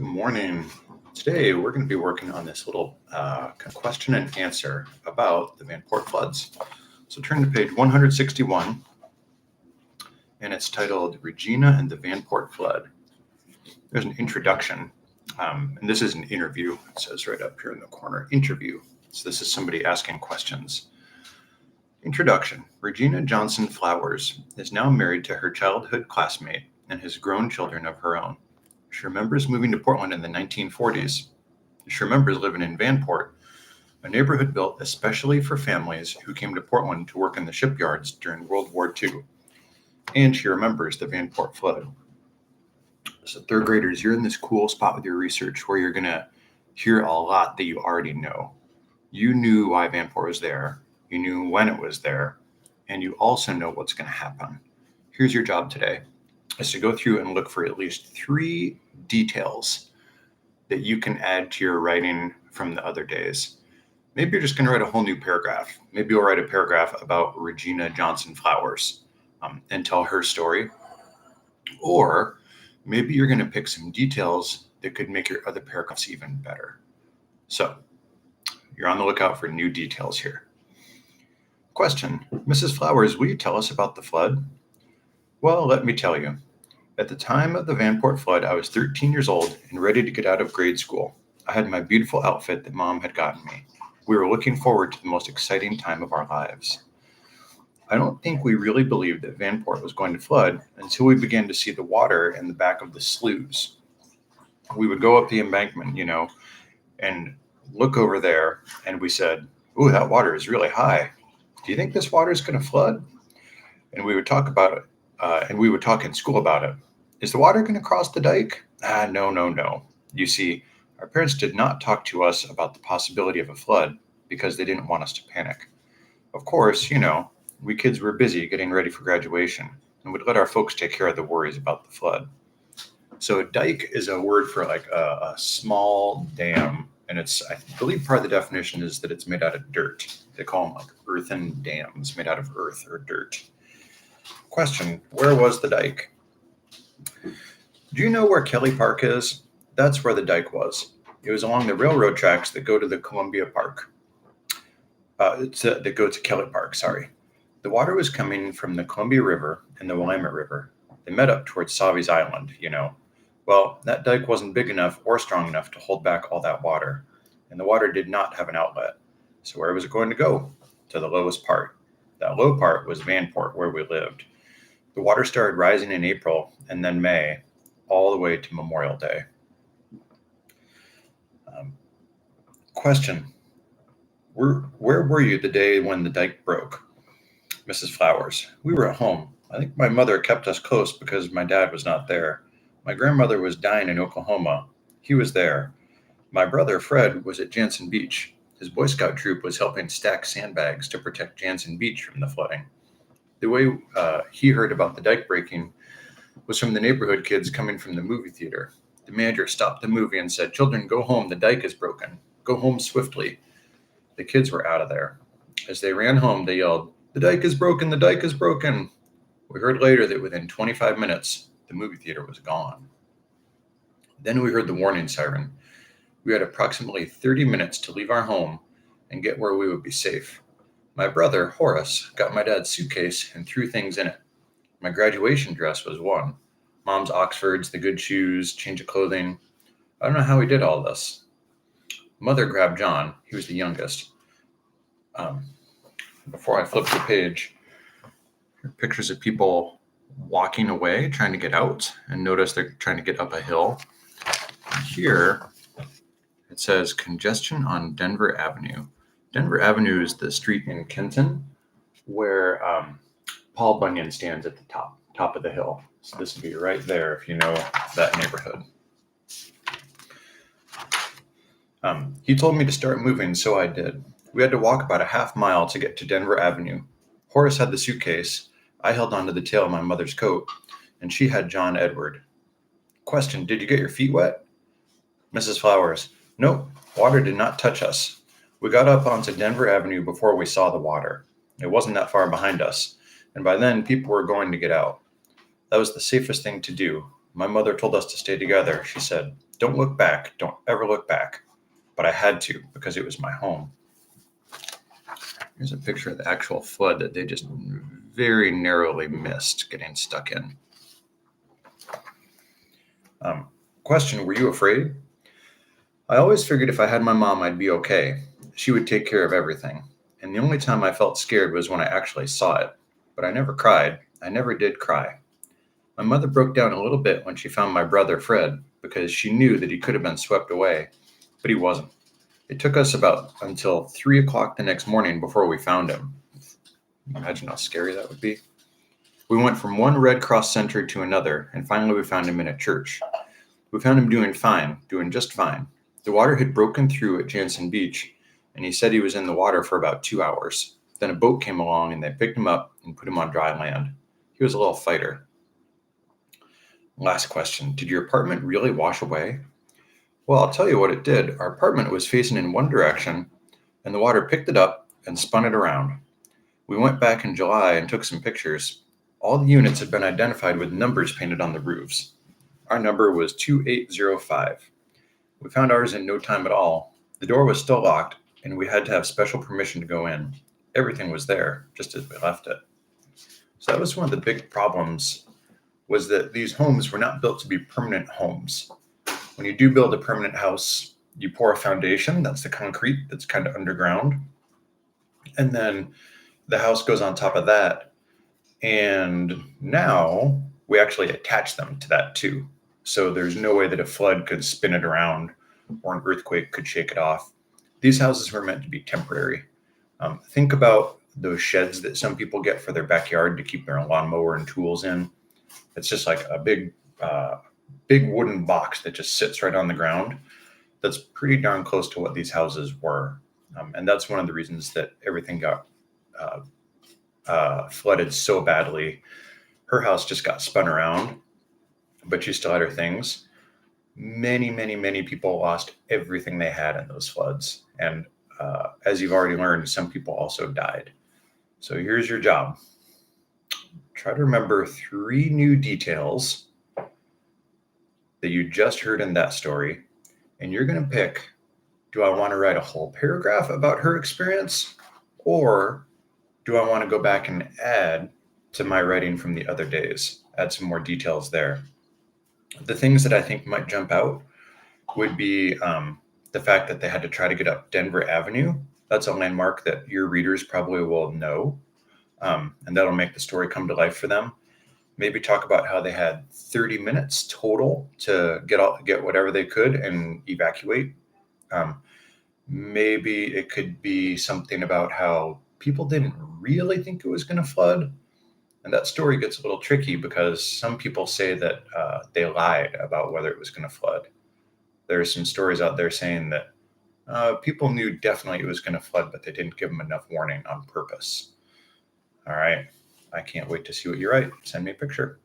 Good morning. Today we're going to be working on this little kind of question and answer about the Vanport floods. So turn to page 161, and it's titled Regina and the Vanport Flood. There's an introduction, and this is an interview. It says right up here in the corner, interview. So this is somebody asking questions. Introduction. Regina Johnson Flowers is now married to her childhood classmate and has grown children of her own. She remembers moving to Portland in the 1940s. She remembers living in Vanport, a neighborhood built especially for families who came to Portland to work in the shipyards during World War II. And she remembers the Vanport flood. So third graders, you're in this cool spot with your research where you're going to hear a lot that you already know. You knew why Vanport was there. You knew when it was there. And you also know what's going to happen. Here's your job today. Is to go through and look for at least 3 details that you can add to your writing from the other days. Maybe you're just going to write a whole new paragraph. Maybe you'll write a paragraph about Regina Johnson Flowers and tell her story. Or maybe you're going to pick some details that could make your other paragraphs even better. So you're on the lookout for new details here. Question, Mrs. Flowers, will you tell us about the flood? Well, let me tell you. At the time of the Vanport flood, I was 13 years old and ready to get out of grade school. I had my beautiful outfit that Mom had gotten me. We were looking forward to the most exciting time of our lives. I don't think we really believed that Vanport was going to flood until we began to see the water in the back of the sloughs. We would go up the embankment, and look over there, and we said, "Ooh, that water is really high. Do you think this water is going to flood?" And we would talk about it. And we would talk in school about it. Is the water going to cross the dike? No. You see, our parents did not talk to us about the possibility of a flood because they didn't want us to panic. Of course, we kids were busy getting ready for graduation and would let our folks take care of the worries about the flood. So a dike is a word for like a small dam. And I believe part of the definition is that it's made out of dirt. They call them like earthen dams made out of earth or dirt. Question, where was the dike? Do you know where Kelly Park is? That's where the dike was. It was along the railroad tracks that go to the Columbia Park. That go to Kelly Park, sorry. The water was coming from the Columbia River and the Willamette River. They met up towards Savi's Island, Well, that dike wasn't big enough or strong enough to hold back all that water. And the water did not have an outlet. So where was it going to go? To the lowest part. That low part was Vanport, where we lived. The water started rising in April and then May, all the way to Memorial Day. Question, where were you the day when the dike broke? Mrs. Flowers, we were at home. I think my mother kept us close because my dad was not there. My grandmother was dying in Oklahoma. He was there. My brother, Fred, was at Jansen Beach. His Boy Scout troop was helping stack sandbags to protect Jansen Beach from the flooding. The way he heard about the dike breaking was from the neighborhood kids coming from the movie theater. The manager stopped the movie and said, "Children, go home, the dike is broken. Go home swiftly." The kids were out of there. As they ran home, they yelled, "The dike is broken, the dike is broken." We heard later that within 25 minutes, the movie theater was gone. Then we heard the warning siren. We had approximately 30 minutes to leave our home and get where we would be safe. My brother, Horace, got my dad's suitcase and threw things in it. My graduation dress was one. Mom's Oxfords, the good shoes, change of clothing. I don't know how he did all this. Mother grabbed John. He was the youngest. Before I flip the page, here are pictures of people walking away, trying to get out, and notice they're trying to get up a hill. And here, it says congestion on Denver Avenue. Denver Avenue is the street in Kenton where Paul Bunyan stands at the top of the hill. So this would be right there if you know that neighborhood. He told me to start moving, so I did. We had to walk about a half mile to get to Denver Avenue. Horace had the suitcase. I held onto the tail of my mother's coat, and she had John Edward. Question, did you get your feet wet? Mrs. Flowers, nope, water did not touch us. We got up onto Denver Avenue before we saw the water. It wasn't that far behind us, and by then people were going to get out. That was the safest thing to do. My mother told us to stay together. She said, "Don't look back. Don't ever look back." But I had to because it was my home. Here's a picture of the actual flood that they just very narrowly missed getting stuck in. Question, were you afraid? I always figured if I had my mom, I'd be okay. She would take care of everything. And the only time I felt scared was when I actually saw it. But I never cried. I never did cry. My mother broke down a little bit when she found my brother Fred because she knew that he could have been swept away, but he wasn't. It took us about until 3 o'clock the next morning before we found him. Imagine how scary that would be. We went from one Red Cross center to another, and finally we found him in a church. We found him doing fine, doing just fine. The water had broken through at Jansen Beach, and he said he was in the water for about 2 hours. Then a boat came along, and they picked him up and put him on dry land. He was a little fighter. Last question. Did your apartment really wash away? Well, I'll tell you what it did. Our apartment was facing in one direction, and the water picked it up and spun it around. We went back in July and took some pictures. All the units had been identified with numbers painted on the roofs. Our number was 2805. We found ours in no time at all. The door was still locked, and we had to have special permission to go in. Everything was there, just as we left it. So that was one of the big problems, was that these homes were not built to be permanent homes. When you do build a permanent house, you pour a foundation, that's the concrete that's kind of underground, and then the house goes on top of that. And now we actually attach them to that too. So there's no way that a flood could spin it around or an earthquake could shake it off. These houses were meant to be temporary. Think about those sheds that some people get for their backyard to keep their lawnmower and tools in. It's just like a big wooden box that just sits right on the ground. That's pretty darn close to what these houses were. And that's one of the reasons that everything got flooded so badly. Her house just got spun around, but she still had her things. Many people lost everything they had in those floods. And as you've already learned, some people also died. So here's your job. Try to remember 3 new details that you just heard in that story. And you're going to pick, do I want to write a whole paragraph about her experience? Or do I want to go back and add to my writing from the other days? Add some more details there. The things that I think might jump out would be the fact that they had to try to get up Denver Avenue. That's a landmark that your readers probably will know, and that'll make the story come to life for them. Maybe talk about how they had 30 minutes total to get whatever they could and evacuate. Maybe it could be something about how people didn't really think it was going to flood. And that story gets a little tricky because some people say that they lied about whether it was going to flood. There are some stories out there saying that people knew definitely it was going to flood, but they didn't give them enough warning on purpose. All right. I can't wait to see what you write. Send me a picture.